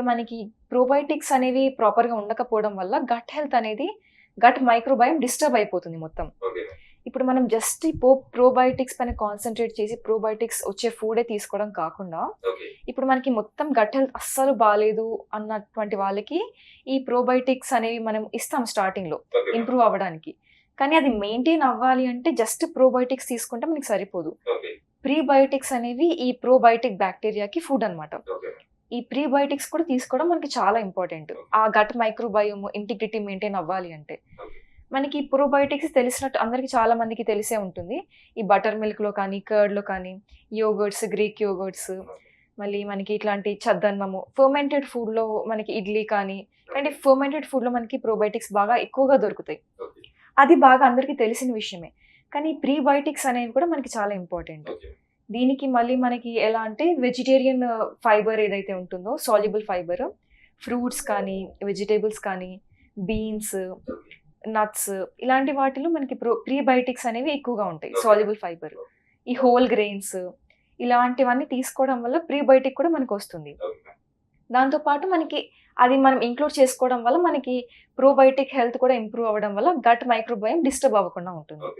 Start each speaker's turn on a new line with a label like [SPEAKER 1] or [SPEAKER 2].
[SPEAKER 1] ఇప్పుడు మనకి ప్రోబయోటిక్స్ అనేవి ప్రాపర్‌గా ఉండకపోవడం వల్ల గట్ హెల్త్ అనేది గట్ మైక్రోబయోమ్ డిస్టర్బ్ అయిపోతుంది మొత్తం.
[SPEAKER 2] ఓకే.
[SPEAKER 1] ఇప్పుడు మనం జస్ట్ ఈ ప్రోబయోటిక్స్ పైన కాన్సంట్రేట్ చేసి ప్రోబయోటిక్స్ వచ్చే ఫుడే తీసుకోవడం కాకుండా,
[SPEAKER 2] ఓకే.
[SPEAKER 1] ఇప్పుడు మనకి మొత్తం గట్ హెల్త్ అస్సలు బాలేదు అన్నటువంటి వాళ్ళకి ఈ ప్రోబయోటిక్స్ అనేవి మనం ఇస్తాం స్టార్టింగ్‌లో
[SPEAKER 2] ఓకే మేడం.
[SPEAKER 1] ఇంప్రూవ్ అవ్వడానికి. కానీ అది మెయింటైన్ అవ్వాలి అంటే జస్ట్ ప్రోబయోటిక్స్ తీసుకుంటే మనకి సరిపోదు.
[SPEAKER 2] ఓకే.
[SPEAKER 1] ప్రీబయోటిక్స్ అనేవి ఈ ప్రోబయోటిక్ బ్యాక్టీరియాకి ఫుడ్ అన్నమాట.
[SPEAKER 2] ఓకే.
[SPEAKER 1] ఈ ప్రీబయోటిక్స్ కూడా తీసుకోవడం మనకి చాలా ఇంపార్టెంట్. ఆ గట్ మైక్రోబయోమ్ ఇంటిగ్రిటీ మెయింటైన్ అవ్వాలి అంటే.
[SPEAKER 2] ఓకే.
[SPEAKER 1] మనకి ప్రోబయోటిక్స్ తెలిసినట్టు అందరికి చాలా మందికి తెలిసే ఉంటుంది. ఈ బటర్ మిల్క్‌లో కానీ, కర్డ్‌లో కానీ, యోగర్ట్స్, గ్రీక్ యోగర్ట్స్, మళ్ళీ మనకి ఇట్లాంటి చద్దన్నము, ఫెర్మెంటెడ్ ఫుడ్‌లో మనకి ఇడ్లీ కానీ, అంటే ఫెర్మెంటెడ్ ఫుడ్‌లో మనకి ప్రోబయోటిక్స్ బాగా ఎక్కువగా దొరుకుతాయి.
[SPEAKER 2] ఓకే.
[SPEAKER 1] అది బాగా అందరికీ తెలిసిన విషయమే. కానీ ప్రీబయోటిక్స్ అనేవి కూడా మనకి చాలా ఇంపార్టెంట్.
[SPEAKER 2] ఓకే.
[SPEAKER 1] దీనికి మళ్ళీ మనకి ఎలా అంటే వెజిటేరియన్ ఫైబర్ ఏదైతే ఉంటుందో సాల్యుబుల్ ఫైబర్, ఫ్రూట్స్ కానీ, వెజిటబుల్స్ కానీ, బీన్స్,
[SPEAKER 2] ఓకే.
[SPEAKER 1] నట్స్ ఇలాంటి వాటిలో మనకి ప్రీబయోటిక్స్ అనేవి ఎక్కువగా ఉంటాయి.
[SPEAKER 2] Okay.
[SPEAKER 1] Soluble fibre. ఈ హోల్ గ్రెయిన్స్ ఇలాంటివన్నీ తీసుకోవడం వల్ల ప్రీబయోటిక్ కూడా మనకొస్తుంది.
[SPEAKER 2] ఓకే.
[SPEAKER 1] దాంతో పాటు మనకి అది మనం ఇంక్లూడ్ చేసుకోవడం వల్ల మనకి ప్రోబయోటిక్ హెల్త్ కూడా ఇంప్రూవ్ అవ్వడం వల్ల గట్ మైక్రోబయోమ్ డిస్టర్బ్ అవ్వకుండా ఉంటుంది.
[SPEAKER 2] ఓకే.